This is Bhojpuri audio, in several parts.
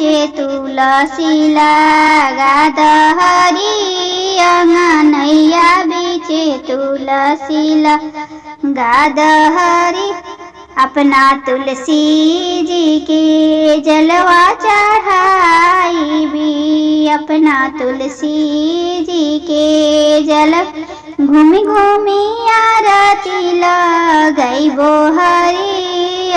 बीचे तुलसी लगाद हरि अंगनैया बीचे तुलसी लगाद हरि। अपना तुलसी जी के जलवा चढ़ाई भी, अपना तुलसी जी के जल घूमी घूमी आरती लगैबो हरि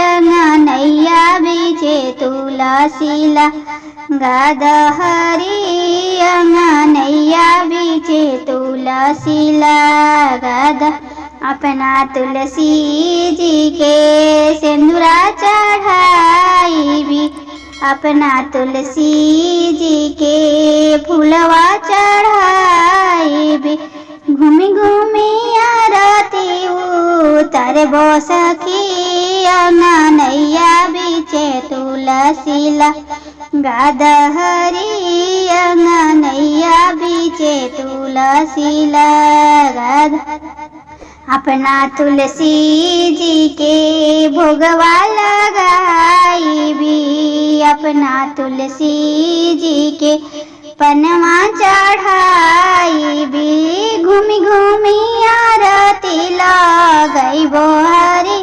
अंगनैया बीचे तुलसी लगाद हरि अंगनैया बीचे तुलसी लगाद। अपना तुलसी जी के सिंदूरा चढ़ाई भी, अपना तुलसी जी के फूलवा चढ़ाई भी। घूमी घूमी आरती उतारबो सखी अंगनैया बीचे तुलसी लगाद हरि अंगनैया बीचे तुलसी लगाद। अपना तुलसी जी के भोगवा लगाई भी, अपना तुलसी जी के पनवा चढ़ाई भी। घूमी घूमी आरती लगैबो हरि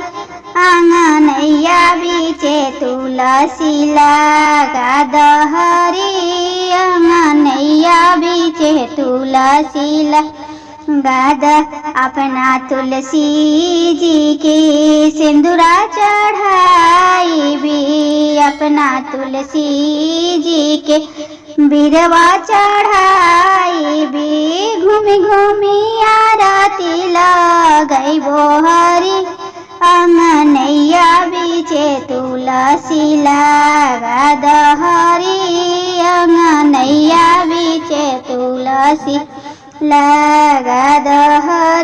अंगनैया बीचे तुलसी लगाद हरि अंगनैया बीचे तुलसी लगाद। अपना तुलसी जी के सिंदूरा चढ़ाई भी, अपना तुलसी जी के बिरवा चढ़ाई भी। घूमी घूमी आरती लगैबो हरि अंगनैया बीचे तुलसी लगाद हरि अंगनैया बीचे तुलसी लगाद हरि।